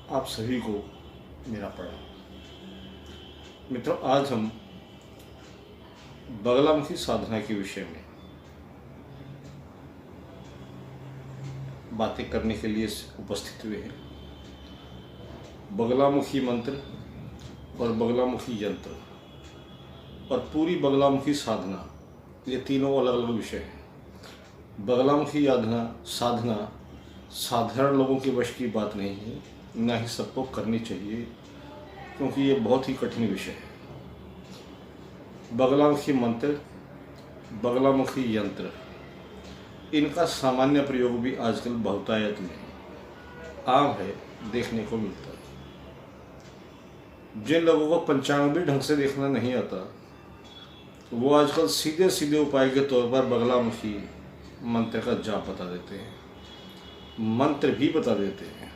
आप सभी को मेरा प्रणाम। मित्रों, आज हम बगलामुखी साधना के विषय में बातें करने के लिए उपस्थित हुए हैं। बगलामुखी मंत्र और बगलामुखी यंत्र और पूरी बगलामुखी साधना, ये तीनों अलग अलग विषय हैं। बगलामुखी साधना साधारण लोगों के वश की बात नहीं है, ना ही सबको करनी चाहिए, क्योंकि ये बहुत ही कठिन विषय है। बगलामुखी मंत्र, बगलामुखी यंत्र, इनका सामान्य प्रयोग भी आजकल बहुतायत में आम है, देखने को मिलता है। जिन लोगों को पंचांग ढंग से देखना नहीं आता, वो आजकल सीधे सीधे उपाय के तौर पर बगलामुखी मंत्र का जाप बता देते हैं, मंत्र भी बता देते हैं।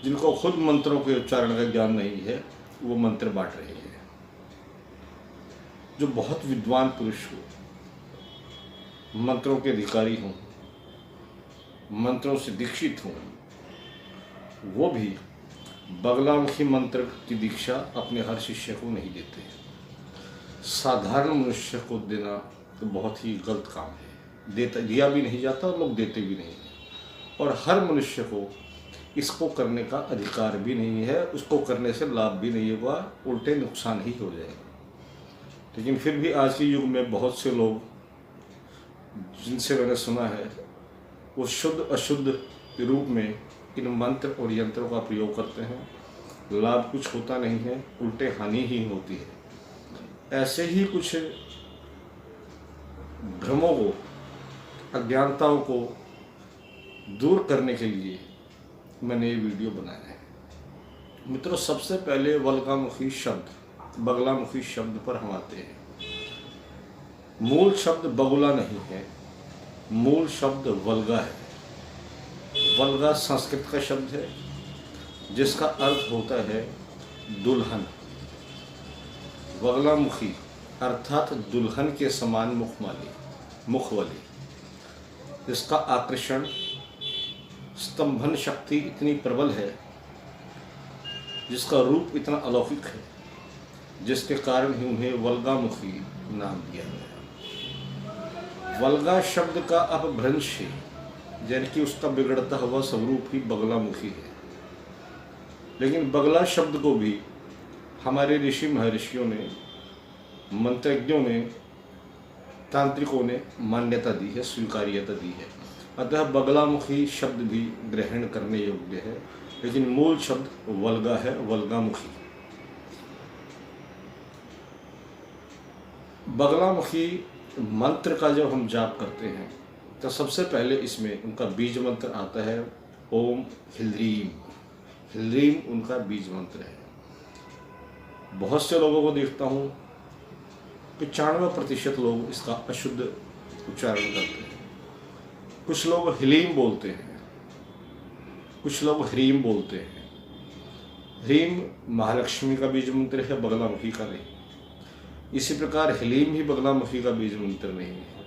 जिनको खुद मंत्रों के उच्चारण का ज्ञान नहीं है, वो मंत्र बांट रहे हैं। जो बहुत विद्वान पुरुष हो, मंत्रों के अधिकारी हों, मंत्रों से दीक्षित हों, वो भी बगलामुखी मंत्र की दीक्षा अपने हर शिष्य को नहीं देते। साधारण मनुष्य को देना तो बहुत ही गलत काम है। दिया भी नहीं जाता और लोग देते भी नहीं हैं। और हर मनुष्य को इसको करने का अधिकार भी नहीं है, उसको करने से लाभ भी नहीं होगा, उल्टे नुकसान ही हो जाएगा। लेकिन फिर भी आज के युग में बहुत से लोग, जिनसे मैंने सुना है, वो शुद्ध अशुद्ध रूप में इन मंत्र और यंत्रों का प्रयोग करते हैं। लाभ कुछ होता नहीं है, उल्टे हानि ही होती है। ऐसे ही कुछ भ्रमों को, अज्ञानताओं को दूर करने के लिए मैंने ये वीडियो बनाया है। मित्रों, सबसे पहले बगलामुखी शब्द पर हम आते हैं। मूल शब्द बगुला नहीं है, मूल शब्द वल्गा है। वल्गा संस्कृत का शब्द है, जिसका अर्थ होता है दुल्हन। बगलामुखी अर्थात दुल्हन के समान मुख वाली। इसका आकर्षण, स्तंभन शक्ति इतनी प्रबल है, जिसका रूप इतना अलौकिक है, जिसके कारण ही उन्हें वल्गामुखी नाम दिया गया। वल्गा शब्द का अपभ्रंश है, यानी कि उसका बिगड़ता हुआ स्वरूप ही बगलामुखी है। लेकिन बगला शब्द को भी हमारे ऋषि महर्षियों ने, मंत्रज्ञों ने, तांत्रिकों ने मान्यता दी है, स्वीकार्यता दी है। अतः बगलामुखी शब्द भी ग्रहण करने योग्य है, लेकिन मूल शब्द वल्गा है, वल्गामुखी। बगलामुखी मंत्र का जब हम जाप करते हैं, तो सबसे पहले इसमें उनका बीज मंत्र आता है, ओम ह्रीम। ह्रीम उनका बीज मंत्र है। बहुत से लोगों को देखता हूँ, 95% लोग इसका अशुद्ध उच्चारण करते हैं। कुछ लोग ह्रीम बोलते हैं, कुछ लोग ह्रीम बोलते हैं। ह्रीम महालक्ष्मी का बीज मंत्र है, बगलामुखी का नहीं। इसी प्रकार ह्रीम ही बगलामुखी का बीज मंत्र नहीं है।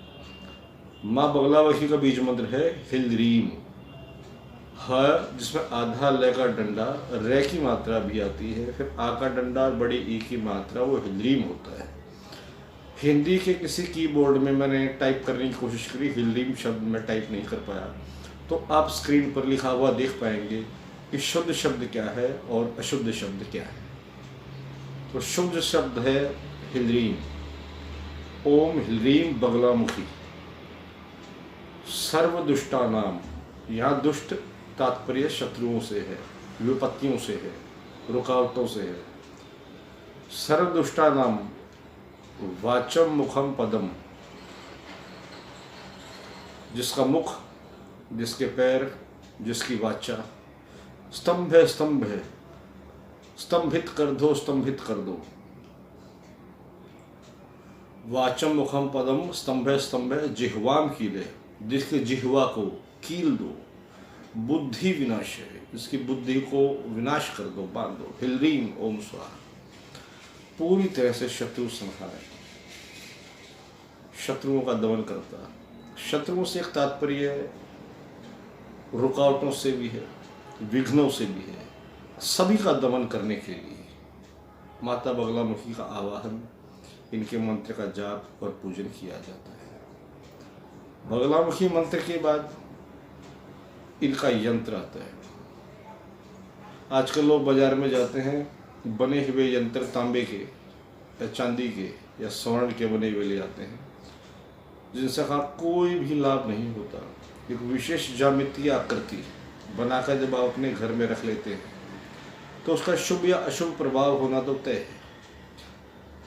माँ बगलामुखी का बीज मंत्र है ह्रीम। ह जिसमें आधा ल का डंडा, रे की मात्रा भी आती है, फिर आ का डंडा और बड़ी ई की मात्रा, वो ह्रीम होता है। हिंदी के किसी कीबोर्ड में मैंने टाइप करने की कोशिश करी, ह्रीम शब्द में टाइप नहीं कर पाया। तो आप स्क्रीन पर लिखा हुआ देख पाएंगे कि शुद्ध शब्द क्या है और अशुद्ध शब्द क्या है। तो शुद्ध शब्द है ह्रीम। ओम ह्रीम बगलामुखी। सर्व दुष्टानाम, यहाँ दुष्ट तात्पर्य शत्रुओं से है, विपत्तियों से है, रुकावटों से है। सर्व दुष्टानाम वाचम मुखम पदम, जिसका मुख, जिसके पैर, जिसकी वाचा, स्तंभ है, स्तंभ है, स्तंभित कर दो, स्तंभित कर दो। वाचम मुखम पदम, स्तंभ है, स्तंभ है, जिह्वाम कीले, जिसके जिह्वा को कील दो। बुद्धि विनाश है, इसकी बुद्धि को विनाश कर दो, बांध दो। ह्रीम ओम स्वाहा। पूरी तरह से शत्रु संहार है, शत्रुओं का दमन करता। शत्रुओं से एक तात्पर्य रुकावटों से भी है, विघ्नों से भी है। सभी का दमन करने के लिए माता बगलामुखी का आवाहन, इनके मंत्र का जाप और पूजन किया जाता है। बगलामुखी मंत्र के बाद इनका यंत्र आता है। आजकल लोग बाजार में जाते हैं, बने हुए यंत्र तांबे के या चांदी के या स्वर्ण के बने हुए ले आते हैं, जिनसे का कोई भी लाभ नहीं होता। एक विशेष ज्यामितीय आकृति बनाकर जब आप अपने घर में रख लेते हैं तो उसका शुभ या अशुभ प्रभाव होना तो तय है।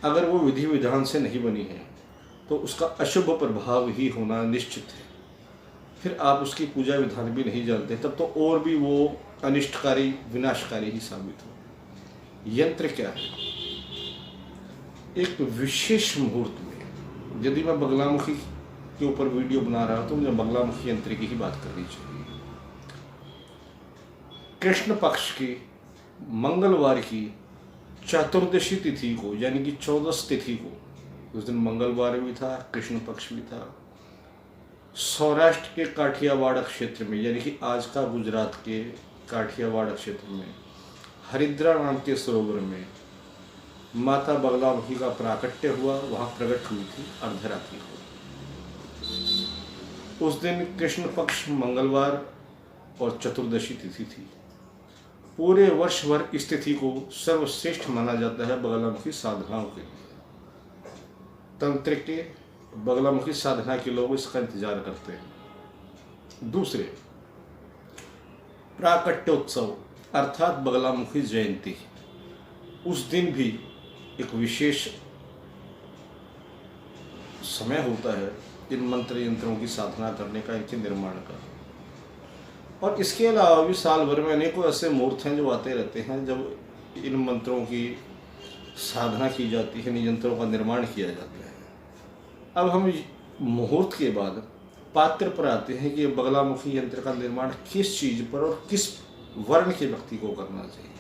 अगर वो विधि विधान से नहीं बनी है तो उसका अशुभ प्रभाव ही होना निश्चित है। फिर आप उसकी पूजा विधान भी नहीं जानते, तब तो और भी वो अनिष्टकारी विनाशकारी ही साबित हो। यंत्र क्या है? एक विशेष मुहूर्त में, यदि मैं बगलामुखी के ऊपर वीडियो बना रहा हूं तो मुझे बगलामुखी यंत्र की ही बात करनी चाहिए। कृष्ण पक्ष की मंगलवार की चतुर्दशी तिथि को, यानी कि 14 तिथि को, उस दिन मंगलवार भी था, कृष्ण पक्ष भी था, सौराष्ट्र के काठियावाड़ क्षेत्र में, यानी कि आज का गुजरात के काठियावाड़ क्षेत्र में हरिद्रा नाम के सरोवर में माता बगलामुखी का प्राकट्य हुआ। वहाँ प्रकट हुई थी अर्धरात्रि को। उस दिन कृष्ण पक्ष मंगलवार और चतुर्दशी तिथि थी। पूरे वर्ष भर इस तिथि को सर्वश्रेष्ठ माना जाता है बगलामुखी साधनाओं के लिए। तंत्र के बगलामुखी साधना के लोग इसका इंतजार करते हैं। दूसरे, प्राकट्योत्सव अर्थात बगलामुखी जयंती, उस दिन भी एक विशेष समय होता है इन मंत्र यंत्रों की साधना करने का, इनके निर्माण का। और इसके अलावा भी साल भर में अनेकों ऐसे मुहूर्त हैं जो आते रहते हैं जब इन मंत्रों की साधना की जाती है, इन यंत्रों का निर्माण किया जाता है। अब हम मुहूर्त के बाद पात्र पर आते हैं कि बगलामुखी यंत्र का निर्माण किस चीज़ पर और किस वर्ण के व्यक्ति को करना चाहिए।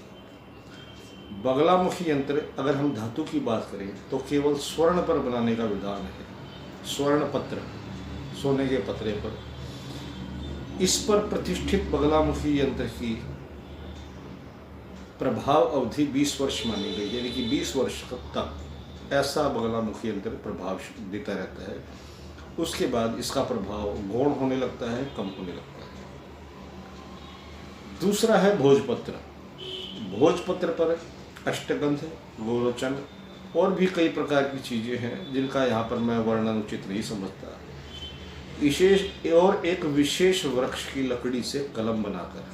बगलामुखी यंत्र, अगर हम धातु की बात करें तो केवल स्वर्ण पर बनाने का विधान है। स्वर्ण पत्र, सोने के पत्रे पर, इस पर प्रतिष्ठित बगलामुखी यंत्र की प्रभाव अवधि 20 वर्ष मानी गई, यानी कि 20 वर्ष तक ऐसा बगलामुखी यंत्र प्रभाव देता रहता है। उसके बाद इसका प्रभाव गौण होने लगता है, कम होने लगता है। दूसरा है भोजपत्र। भोजपत्र पर अष्टगंध, गोरोचन और भी कई प्रकार की चीज़ें हैं जिनका यहाँ पर मैं वर्णन उचित नहीं समझता। विशेष और एक विशेष वृक्ष की लकड़ी से कलम बनाकर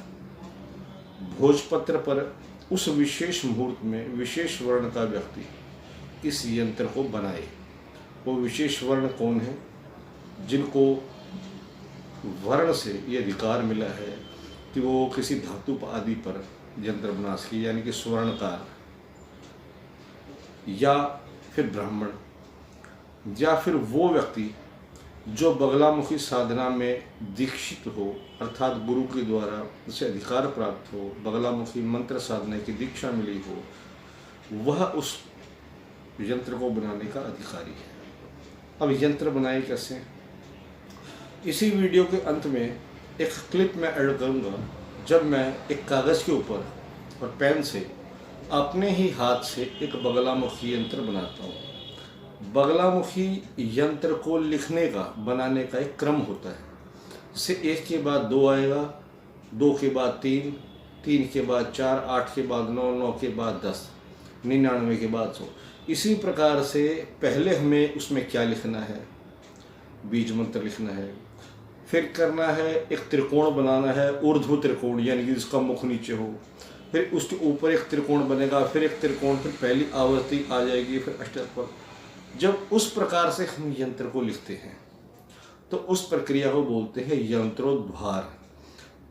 भोजपत्र पर उस विशेष मुहूर्त में विशेष वर्ण का व्यक्ति इस यंत्र को बनाए। वो विशेष वर्ण कौन है? जिनको वर्ण से ये अधिकार मिला है कि वो किसी धातु आदि पर यंत्र बना सके, यानी कि स्वर्णकार या फिर ब्राह्मण या फिर वो व्यक्ति जो बगलामुखी साधना में दीक्षित हो, अर्थात गुरु के द्वारा उसे अधिकार प्राप्त हो, बगलामुखी मंत्र साधना की दीक्षा मिली हो, वह उस यंत्र को बनाने का अधिकारी है। अब यंत्र बनाए कैसे? इसी वीडियो के अंत में एक क्लिप मैं ऐड करूँगा जब मैं एक कागज़ के ऊपर और पेन से अपने ही हाथ से एक बगलामुखी यंत्र बनाता हूँ। बगलामुखी यंत्र को लिखने का, बनाने का एक क्रम होता है। इससे 1 के बाद 2 आएगा, 2 के बाद 3, 3 के बाद 4, 8 के बाद 9, 9 के बाद 10, 99 के बाद 100। इसी प्रकार से पहले हमें उसमें क्या लिखना है? बीज मंत्र लिखना है। फिर करना है, एक त्रिकोण बनाना है, ऊर्ध्व त्रिकोण, यानी कि जिसका मुख नीचे हो। फिर उसके ऊपर एक त्रिकोण बनेगा, फिर एक त्रिकोण, फिर पहली आवृत्ति आ जाएगी, फिर अष्टक। जब उस प्रकार से हम यंत्र को लिखते हैं तो उस प्रक्रिया को बोलते हैं यंत्रोद्धार,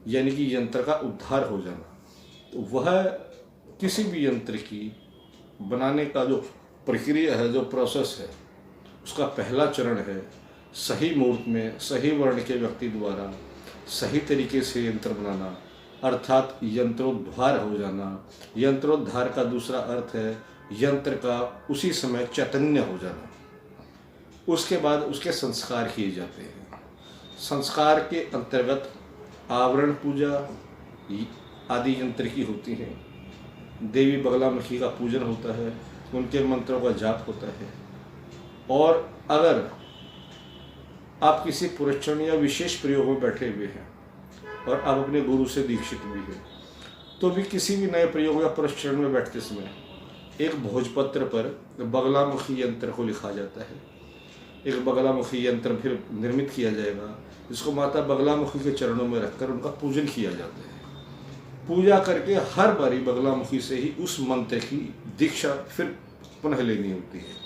यानी कि यंत्र का उद्धार हो जाना। तो वह किसी भी यंत्र की बनाने का जो प्रक्रिया है, जो प्रोसेस है, उसका पहला चरण है सही मुहूर्त में सही वर्ण के व्यक्ति द्वारा सही तरीके से यंत्र बनाना, अर्थात यंत्रोद्धार हो जाना। यंत्रोद्धार का दूसरा अर्थ है यंत्र का उसी समय चैतन्य हो जाना। उसके बाद उसके संस्कार किए जाते हैं। संस्कार के अंतर्गत आवरण पूजा आदि यंत्र की होती है। देवी बगलामुखी का पूजन होता है, उनके मंत्रों का जाप होता है। और अगर आप किसी पुरस्चरण या विशेष प्रयोग में बैठे हुए हैं और आप अपने गुरु से दीक्षित भी हैं, तो भी किसी भी नए प्रयोग या पुरस्चरण में बैठते समय एक भोजपत्र पर बगलामुखी यंत्र को लिखा जाता है। एक बगलामुखी यंत्र फिर निर्मित किया जाएगा, जिसको माता बगलामुखी के चरणों में रखकर उनका पूजन किया जाता है। पूजा करके हर बारी बगलामुखी से ही उस मंत्र की दीक्षा फिर पुनः लेनी होती है।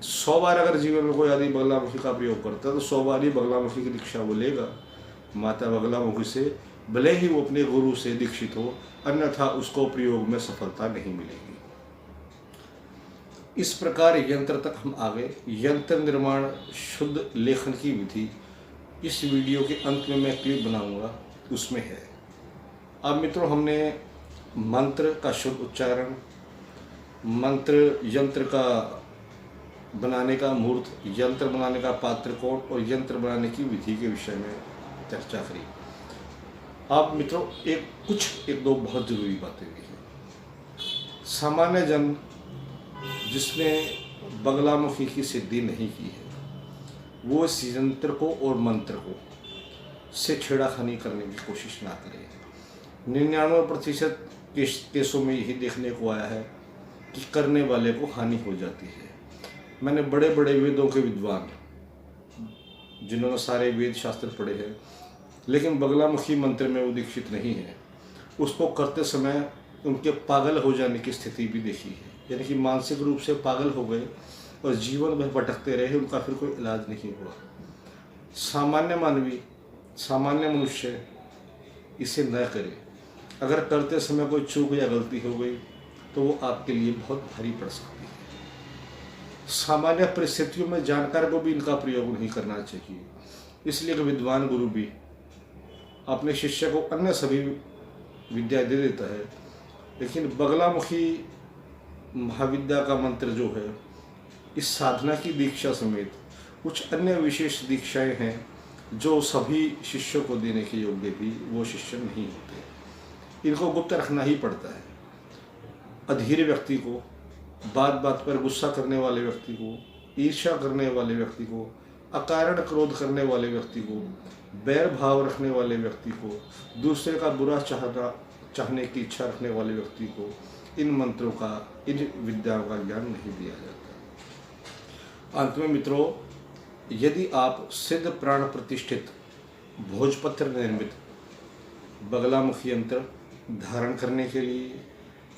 100 बार अगर जीवन में कोई आदमी बगलामुखी का प्रयोग करता है तो 100 बार ही बगलामुखी की दीक्षा वो लेगा माता बगलामुखी से, भले ही वो अपने गुरु से दीक्षित हो, अन्यथा उसको प्रयोग में सफलता नहीं मिलेगी। इस प्रकार यंत्र तक हम आ गए। यंत्र निर्माण शुद्ध लेखन की विधि इस वीडियो के अंत में मैं क्लिप बनाऊंगा, उसमें है। अब मित्रों, हमने मंत्र का शुद्ध उच्चारण, मंत्र यंत्र का बनाने का मूर्त, यंत्र बनाने का पात्र कोण और यंत्र बनाने की विधि के विषय में चर्चा करी। अब मित्रों, एक दो बहुत जरूरी बातें भी हैं। सामान्य जन जिसने बगलामुखी की सिद्धि नहीं की है, वो इस यंत्र को और मंत्र को से छेड़ाखानी करने की कोशिश ना करे। 99% केसों में यही देखने को आया है कि करने वाले को हानि हो जाती है। मैंने बड़े बड़े वेदों के विद्वान, जिन्होंने सारे वेद शास्त्र पढ़े हैं, लेकिन बगलामुखी मंत्र में वो दीक्षित नहीं है, उसको करते समय उनके पागल हो जाने की स्थिति भी देखी है। यानी कि मानसिक रूप से पागल हो गए और जीवन भर भटकते रहे, उनका फिर कोई इलाज नहीं हुआ। सामान्य मानवी, सामान्य मनुष्य इसे न करे। अगर करते समय कोई चूक या गलती हो गई तो वो आपके लिए बहुत भारी पड़ सकती है। सामान्य परिस्थितियों में जानकार को भी इनका प्रयोग नहीं करना चाहिए। इसलिए कि विद्वान गुरु भी अपने शिष्य को अन्य सभी विद्या दे देता है, लेकिन बगलामुखी महाविद्या का मंत्र जो है, इस साधना की दीक्षा समेत कुछ अन्य विशेष दीक्षाएं हैं जो सभी शिष्यों को देने के योग्य भी वो शिष्य नहीं होते। इनको गुप्त रखना ही पड़ता है। अधीर व्यक्ति को, बात बात पर गुस्सा करने वाले व्यक्ति को, ईर्ष्या करने वाले व्यक्ति को, अकारण क्रोध करने वाले व्यक्ति को, बैर भाव रखने वाले व्यक्ति को, दूसरे का बुरा चाहने की इच्छा रखने वाले व्यक्ति को इन मंत्रों का, इन विद्याओं का ज्ञान नहीं दिया जाता। अंत में मित्रों, यदि आप सिद्ध प्राण प्रतिष्ठित भोजपत्र निर्मित बगलामुखी यंत्र धारण करने के लिए,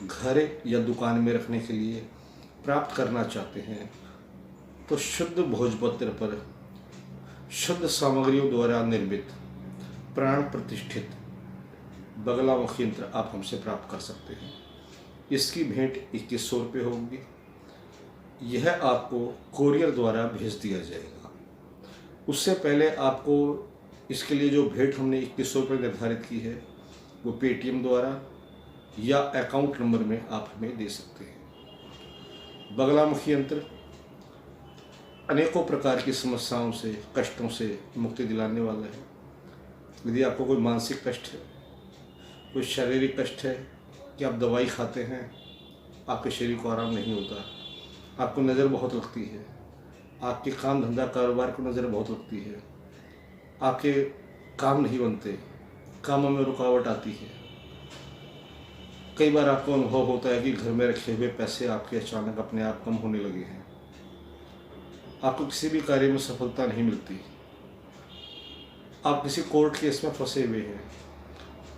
घर या दुकान में रखने के लिए प्राप्त करना चाहते हैं, तो शुद्ध भोजपत्र पर शुद्ध सामग्रियों द्वारा निर्मित प्राण प्रतिष्ठित बगलामुखी यंत्र आप हमसे प्राप्त कर सकते हैं। इसकी भेंट 2100 रुपये होगी। यह आपको कोरियर द्वारा भेज दिया जाएगा। उससे पहले आपको इसके लिए जो भेंट हमने 2100 रुपये निर्धारित की है, वो पेटीएम द्वारा या अकाउंट नंबर में आप हमें दे सकते हैं। बगलामुखी यंत्र अनेकों प्रकार की समस्याओं से, कष्टों से मुक्ति दिलाने वाला है। यदि आपको कोई मानसिक कष्ट है, कोई शारीरिक कष्ट है कि आप दवाई खाते हैं, आपके शरीर को आराम नहीं होता, आपको नज़र बहुत लगती है, आपके काम धंधा कारोबार को नज़र बहुत लगती है, आपके काम नहीं बनते, कामों में रुकावट आती है, कई बार आपको अनुभव होता है कि घर में रखे हुए पैसे आपके अचानक अपने आप कम होने लगे हैं, आपको किसी भी कार्य में सफलता नहीं मिलती, आप किसी कोर्ट केस में फंसे हुए हैं,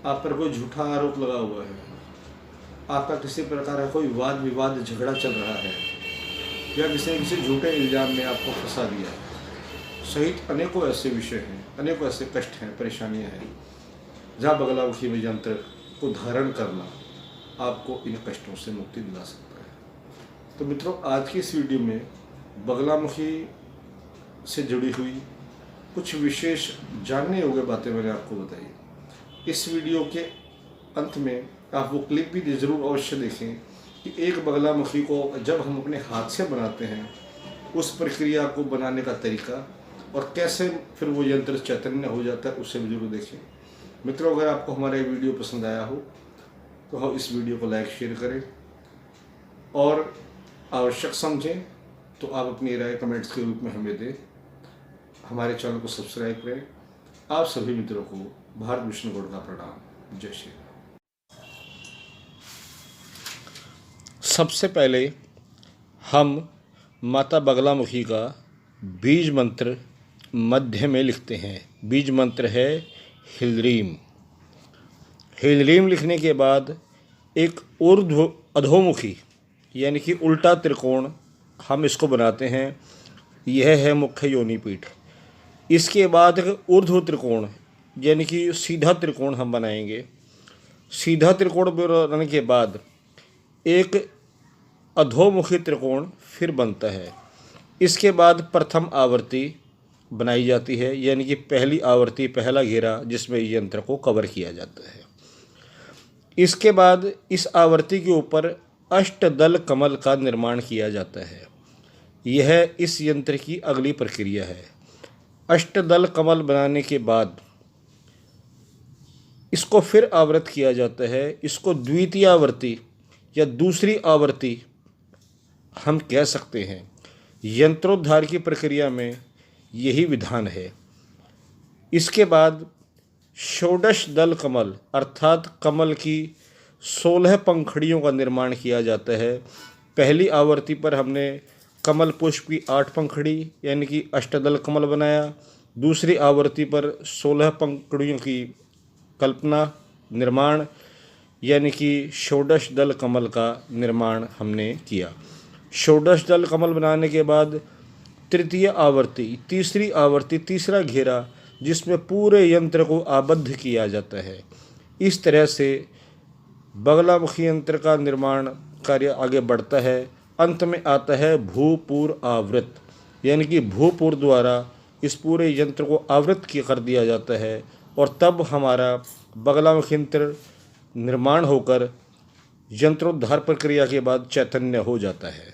आप पर कोई झूठा आरोप लगा हुआ है, आपका किसी प्रकार का कोई वाद विवाद झगड़ा चल रहा है, या किसी ने किसी झूठे इल्ज़ाम में आपको फंसा दिया है, सहित अनेकों ऐसे विषय हैं, अनेकों ऐसे कष्ट हैं, परेशानियां हैं, जहाँ बगलामुखी में यंत्र को धारण करना आपको इन कष्टों से मुक्ति दिला सकता है। तो मित्रों, आज की इस वीडियो में बगलामुखी से जुड़ी हुई कुछ विशेष जानने योग्य बातें मैंने आपको बताई। इस वीडियो के अंत में आप वो क्लिप भी ज़रूर अवश्य देखें कि एक बगलामुखी को जब हम अपने हाथ से बनाते हैं, उस प्रक्रिया को बनाने का तरीका और कैसे फिर वो यंत्र चैतन्य हो जाता है, उससे भी जरूर देखें। मित्रों, अगर आपको हमारा ये वीडियो पसंद आया हो तो इस वीडियो को लाइक शेयर करें और आवश्यक समझें तो आप अपनी राय कमेंट्स के रूप में हमें दें। हमारे चैनल को सब्सक्राइब करें। आप सभी मित्रों को भारत विष्णु गौड़ का प्रणाम। जय श्री राम। सबसे पहले हम माता बगलामुखी का बीज मंत्र मध्य में लिखते हैं। बीज मंत्र है ह्रीम। ह्रीम लिखने के बाद एक ऊर्ध्व अधोमुखी यानी कि उल्टा त्रिकोण हम इसको बनाते हैं। यह है मुख्य योनि पीठ। इसके बाद ऊर्ध्व त्रिकोण यानी कि सीधा त्रिकोण हम बनाएंगे। सीधा त्रिकोण बनाने के बाद एक अधोमुखी त्रिकोण फिर बनता है। इसके बाद प्रथम आवर्ती बनाई जाती है यानी कि पहली आवर्ती, पहला घेरा जिसमें यंत्र को कवर किया जाता है। इसके बाद इस आवर्ती के ऊपर अष्टदल कमल का निर्माण किया जाता है। यह इस यंत्र की अगली प्रक्रिया है। अष्टदल कमल बनाने के बाद इसको फिर आवृत किया जाता है। इसको द्वितीय आवर्ती या दूसरी आवर्ती हम कह सकते हैं। यंत्रोद्धार की प्रक्रिया में यही विधान है। इसके बाद षोडश दल कमल अर्थात कमल की 16 पंखड़ियों का निर्माण किया जाता है। पहली आवर्ती पर हमने कमल पुष्प की 8 पंखड़ी यानी कि अष्टदल कमल बनाया। दूसरी आवर्ती पर 16 पंखड़ियों की कल्पना निर्माण यानी कि षोडश दल कमल का निर्माण हमने किया। षोडश दल कमल बनाने के बाद तृतीय आवर्ती, तीसरी आवर्ती, तीसरा घेरा जिसमें पूरे यंत्र को आबद्ध किया जाता है। इस तरह से बगलामुखी यंत्र का निर्माण कार्य आगे बढ़ता है। अंत में आता है भूपूर्व आवृत यानी कि भूपूर्व द्वारा इस पूरे यंत्र को आवृत कर दिया जाता है और तब हमारा बगलामुखी यंत्र निर्माण होकर यंत्रोद्धार प्रक्रिया के बाद चैतन्य हो जाता है।